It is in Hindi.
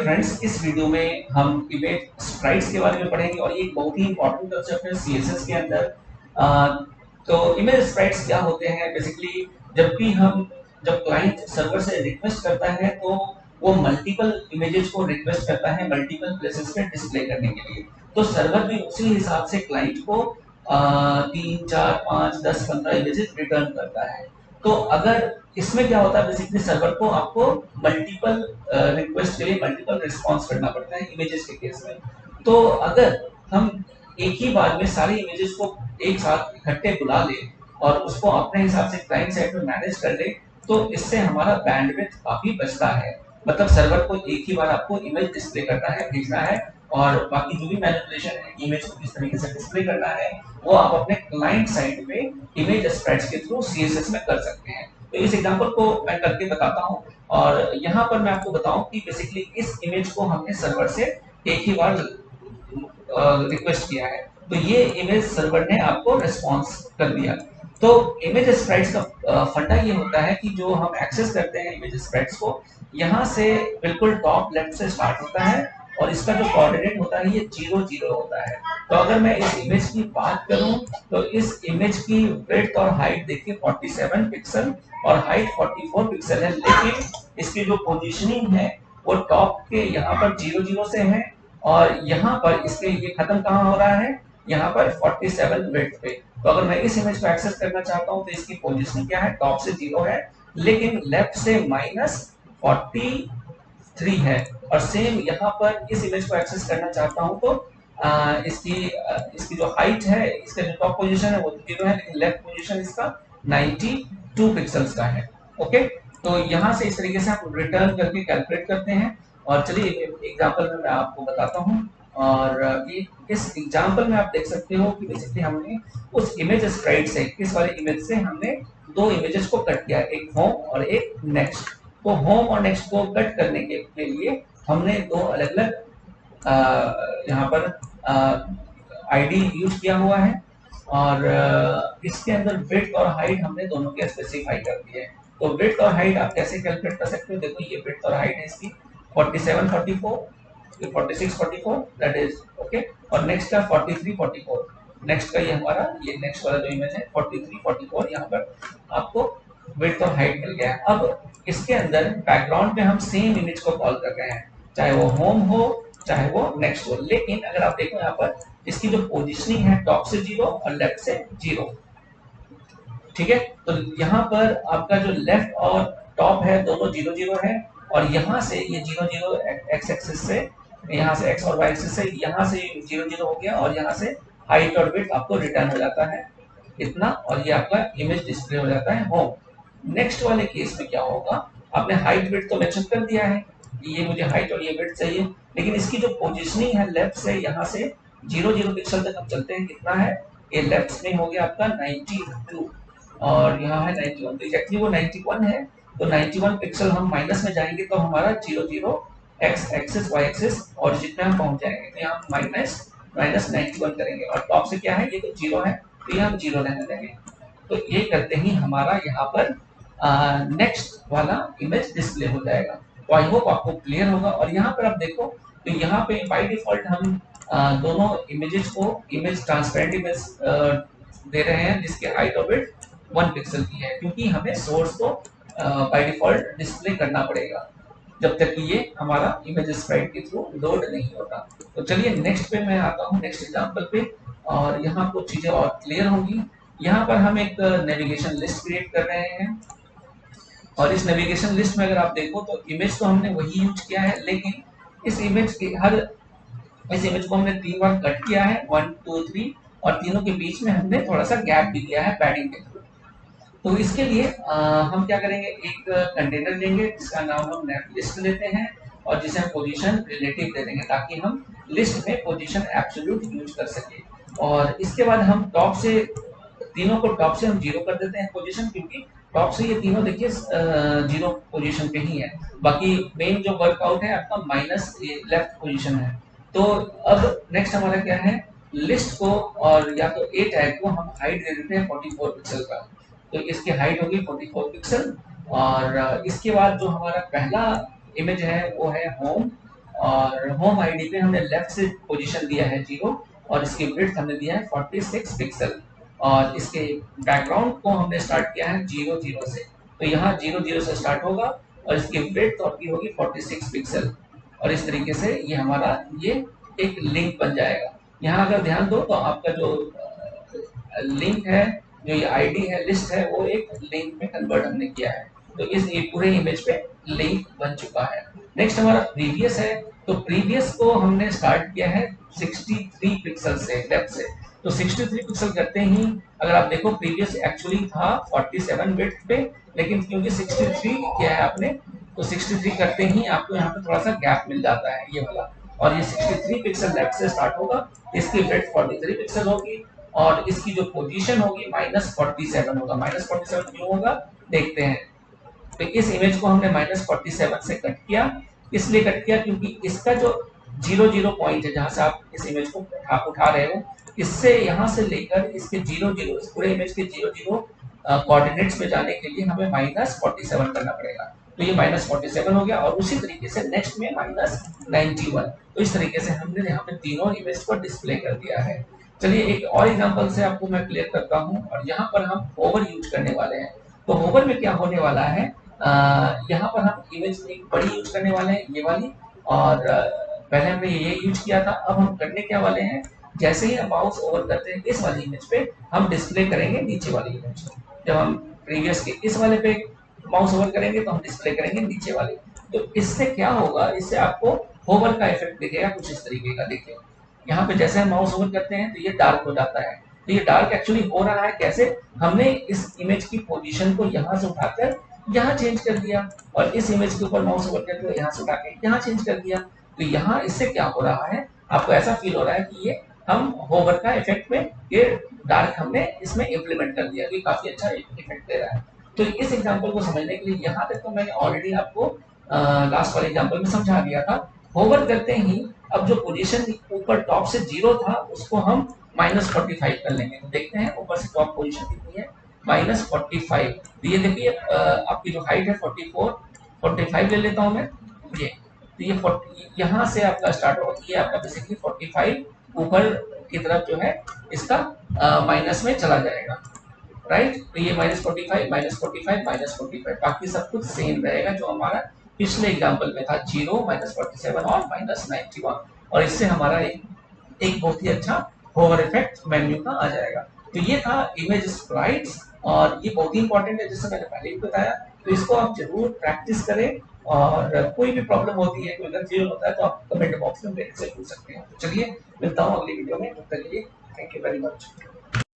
फ्रेंड्स, इस वीडियो में हम इमेज स्प्राइट्स के बारे में पढ़ेंगे और ये एक बहुत ही इंपॉर्टेंट कंसेप्ट है सीएसएस के अंदर। तो इमेज स्प्राइट्स क्या होते हैं बेसिकली, जब क्लाइंट सर्वर से रिक्वेस्ट करता है तो वो मल्टीपल इमेजेस को रिक्वेस्ट करता है मल्टीपल प्लेसेस पे डिस्प्ले करने के लिए। तो सर्वर भी उसी हिसाब से क्लाइंट को 3, 4, 5, 10, 15 इमेजेस रिटर्न करता है। तो अगर इसमें क्या होता है बेसिकली, सर्वर को आपको मल्टीपल रिक्वेस्ट के लिए मल्टीपल रिस्पॉन्स करना पड़ता है इमेजेस के केस में। तो अगर हम एक ही बार में सारी इमेजेस को एक साथ इकट्ठे बुला ले और उसको अपने हिसाब से क्लाइंट साइड पे मैनेज कर ले, तो इससे हमारा बैंडविड्थ काफी बचता है। मतलब सर्वर को एक ही बार आपको इमेज डिस्प्ले करना है, भेजना है, और बाकी जो भी मैनिपुलेशन है इमेज को किस तरीके से डिस्प्ले करना है वो आप अपने क्लाइंट साइड पे इमेज स्प्रेड्स के थ्रू सीएसएस में कर सकते हैं। तो इस एग्जांपल को मैं करके बताता हूं, और यहाँ पर मैं आपको बताऊं कि बेसिकली इस इमेज को हमने सर्वर से एक ही बार रिक्वेस्ट किया है, तो ये इमेज सर्वर ने आपको रिस्पॉन्स कर दिया। तो इमेज स्प्रेड्स का फंडा ये होता है कि जो हम एक्सेस करते हैं इमेज स्प्रेड्स को, यहाँ से बिल्कुल टॉप लेफ्ट से स्टार्ट होता है और इसका जो कोऑर्डिनेट होता है ये 0 0 होता है। तो अगर मैं इस इमेज की बात करूं तो इस इमेज की विड्थ और हाइट देखिए 47 पिक्सल और हाइट 44 पिक्सल है, लेकिन इसकी जो पोजीशनिंग है वो टॉप के यहाँ पर 0 0 से है और यहाँ पर इसके ये खत्म कहाँ हो रहा है, यहाँ पर 47 विड्थ पे। तो अगर मैं इस इमेज को एक्सेस करना चाहता हूँ तो इसकी पोजीशनिंग क्या है, टॉप से 0 है लेकिन लेफ्ट से -43 है। और सेम यहाँ पर इस इमेज को एक्सेस करना चाहता हूँ तो इसकी जो हाइट है, इसका जो टॉप पोजीशन है वो 0 है लेकिन लेफ्ट पोजीशन इसका 92 पिक्सल्स का है। ओके, तो यहाँ से इस तरीके से आप रिटर्न करके कैलकुलेट करते हैं। और चलिए एग्जांपल में मैं आपको बताता हूँ। और इस एग्जांपल में आप देख सकते हो कि बेसिकली हमने उस इमेज स्प्राइट से, इस वाले इमेज से हमने दो इमेजेस को कट किया, एक होम और एक नेक्स्ट। तो होम और नेक्स्ट को कट करने के लिए हमने दो अलग अलग यहाँ पर आईडी यूज किया हुआ है और इसके अंदर विड्थ और हाइट हमने दोनों के स्पेसिफाई कर दिए हैं। तो विड्थ और हाइट आप कैसे कैलकुलेट कर सकते हो, देखो ये विड्थ और हाइट है इसकी 47 44, ये 46 44 दैट इज ओके, और नेक्स्ट का 43 44, नेक्स्ट का ये हमारा ये नेक्स्ट वाला जो इमेज है 43 44, यहाँ पर आपको विड्थ और हाइट मिल गया है। अब इसके अंदर बैकग्राउंड में हम सेम इमेज को कॉल कर रहे हैं, चाहे वो होम हो चाहे वो नेक्स्ट हो, लेकिन अगर आप देखो यहाँ पर इसकी जो पोजीशनिंग है टॉप से 0 और लेफ्ट से 0, ठीक है। तो यहाँ पर आपका जो लेफ्ट और टॉप है दोनों 0 0 है और यहाँ से ये 0 0 एक्स एक्सिस से, यहाँ से एक्स और वाई एक्सिस से यहाँ से 0 0 हो गया और यहाँ से हाइट और विड्थ आपको रिटर्न हो जाता है इतना, और ये आपका इमेज डिस्प्ले हो जाता है होम। नेक्स्ट वाले केस में क्या होगा, आपने हाइट विड्थ तो मेंशन कर दिया है, ये मुझे हाइट और ये विड्थ चाहिए, लेकिन इसकी जो पोजीशनिंग है लेफ्ट से यहाँ से 0 0 पिक्सल तक हम चलते हैं, कितना है, ये लेफ्ट में हो गया आपका 92 और यहाँ है 91, तो एक्चुअली वो 91 है। तो 91 पिक्सल हम माइनस में जाएंगे तो हमारा 0 0 X axis Y axis origin में हम पहुंच जाएंगे, तो यहाँ माइनस 91 करेंगे और टॉप से क्या है, ये तो 0 है तो ये हम 0 रहने देंगे। तो ये करते ही हमारा यहाँ पर नेक्स्ट वाला इमेज डिस्प्ले हो जाएगा। तो आई होप आपको क्लियर होगा। और यहाँ पर आप देखो तो यहाँ पे बाय डिफॉल्ट हम दोनों इमेजेस को इमेज ट्रांसपेरेंट इमेज दे रहे हैं जिसकी हाइट और विड्थ 1 पिक्सल की है, क्योंकि हमें सोर्स को बाय डिफॉल्ट डिस्प्ले करना पड़ेगा जब तक कि ये हमारा इमेज स्प्राइट के थ्रू लोड नहीं होता। तो चलिए नेक्स्ट पे मैं आता हूँ, नेक्स्ट एग्जांपल पे, और यहाँ कुछ चीजें और क्लियर होंगी। यहाँ पर हम एक नेविगेशन लिस्ट क्रिएट कर रहे हैं और इस नेविगेशन लिस्ट में अगर आप देखो तो इमेज तो हमने वही यूज किया है, लेकिन इस इमेज को हमने 3 बार कट किया है, 1 2 3, और तीनों के बीच में हमने थोड़ा सा गैप भी दिया है पैडिंग के थ्रू। तो इसके लिए हम क्या करेंगे, एक कंटेनर लेंगे जिसका नाम हम नेव लिस्ट लेते हैं और जिसे हम पोजीशन रिलेटिव दे देंगे ताकि हम लिस्ट में पोजीशन एब्सोल्यूट यूज कर सके। और इसके बाद हम टॉप से तीनों को टॉप से हम 0 कर देते हैं पोजीशन, क्योंकि टॉप से ये तीनों देखिए 0 पोजीशन पे ही है, बाकी मेन जो वर्कआउट है आपका माइनस लेफ्ट पोजीशन है। तो अब नेक्स्ट हमारा क्या है, लिस्ट को और या तो ए टैग को हम हाइट दे देते हैं 44 पिक्सल का, तो इसकी हाइट होगी 44 पिक्सल। और इसके बाद जो हमारा पहला इमेज है वो है होम, और होम आईडी पे हमने लेफ्ट से पोजीशन दिया है 0 और इसकी विड्थ हमने दिया है 46 पिक्सल और इसके बैकग्राउंड को हमने स्टार्ट किया है 0 0 से। तो यहाँ 0 0 से स्टार्ट होगा और इसकी विड्थ आपकी होगी 46 पिक्सल और इस तरीके से ये हमारा ये एक लिंक बन जाएगा। यहाँ अगर ध्यान दो तो आपका जो लिंक है, जो ये आईडी है, लिस्ट है, वो एक लिंक में कन्वर्ट हमने किया है। तो इस ये पूरे इमेज पे लिंक बन चुका है। नेक्स्ट हमारा प्रीवियस है। तो प्रीवियस को हमने स्टार्ट किया है 63 पिक्सल से लेफ्ट से। तो 63 पिक्सल करते ही अगर आप देखो प्रीवियस एक्चुअली था 47 विड्थ पे, लेकिन क्योंकि 63 किया है आपने तो 63 करते ही आपको यहाँ पे थोड़ा सा गैप मिल जाता है ये वाला। और ये 63 पिक्सल लेफ्ट से स्टार्ट होगा, इसकी विड्थ 43 पिक्सल होगी और इसकी जो पोजीशन होगी -47 होगा। -47 क्यों होगा देखते हैं। तो इस इमेज को हमने -47 से कट किया, इसलिए कट किया क्योंकि इसका जो 0 0 पॉइंट है जहां से आप इस इमेज को उठा रहे हो, इससे यहाँ से लेकर इसके 0 0 इस पूरे इमेज के 0 0 कोऑर्डिनेट्स पे जाने के लिए हमें -47 करना पड़ेगा। तो ये -47 हो गया और उसी तरीके से नेक्स्ट में -91। तो इस तरीके से हमने यहाँ पे तीनों इमेज को डिस्प्ले कर दिया है। चलिए एक और एग्जांपल से आपको मैं क्लियर करता हूँ और यहाँ पर हम होवर यूज करने वाले हैं। तो होवर में क्या होने वाला है, यहाँ पर हम इमेज एक बड़ी यूज करने वाले हैं ये वाली, और पहले हमने ये यूज किया था। अब हम करने क्या वाले हैं, जैसे ही हम माउस ओवर करते हैं इस वाली इमेज पे, हम डिस्प्ले करेंगे नीचे वाली इमेज। जब हम प्रीवियस के इस वाले पे माउस ओवर करेंगे तो हम डिस्प्ले करेंगे नीचे वाले। तो इससे क्या होगा, इससे आपको होवर का इफेक्ट दिखेगा कुछ इस तरीके का। देखिए यहाँ पे जैसे हम माउस ओवर करते हैं तो ये डार्क हो जाता है। तो ये डार्क एक्चुअली हो रहा है कैसे, हमने इस इमेज की पोजीशन को यहाँ से उठाकर यहाँ चेंज कर दिया और इस इमेज के ऊपर माउस ओवर करके यहाँ से उठा के यहाँ चेंज कर दिया। तो यहाँ इससे क्या हो रहा है, आपको ऐसा फील हो रहा है कि ये हम होवर का इफेक्ट में ये डार्क हमने इसमें इम्प्लीमेंट कर दिया, ये काफी अच्छा इफेक्ट दे रहा है। तो इस एग्जांपल को समझने के लिए यहाँ तक तो मैंने ऑलरेडी आपको लास्ट वाले एग्जांपल में समझा दिया था। होवर करते ही अब जो पोजीशन ऊपर टॉप से 0 था उसको हम -45 कर लेंगे। तो देखते हैं ऊपर से टॉप पोजीशन कितनी है, -45। तो ये देखिए आपकी जो हाइट है 45 ले लेता हूँ मैं ये। तो ये 40 यहाँ से आपका स्टार्ट होगा, ये आपका बेसिकली 45 ऊपर की तरफ जो है इसका माइनस में चला जाएगा, राइट। तो ये -45 -45 -45, बाकी सब कुछ सेम रहेगा जो हमारा पिछले एग्जांपल में था, 0 -47 और -91। और इससे हमारा एक बहुत ही अच्छा होवर इफेक्ट मेन्यू का आ जाएगा। तो ये था इमेज स्प्राइट्स और ये बहुत ही इंपॉर्टेंट है, जैसे मैंने पहले भी बताया। तो इसको आप जरूर प्रैक्टिस करें और कोई भी प्रॉब्लम होती है, कोई कंफ्यूजन होता है तो आप कमेंट बॉक्स में मेरे से पूछ सकते हैं। तो चलिए मिलता हूँ अगली वीडियो में, तब तक के लिए थैंक यू वेरी मच।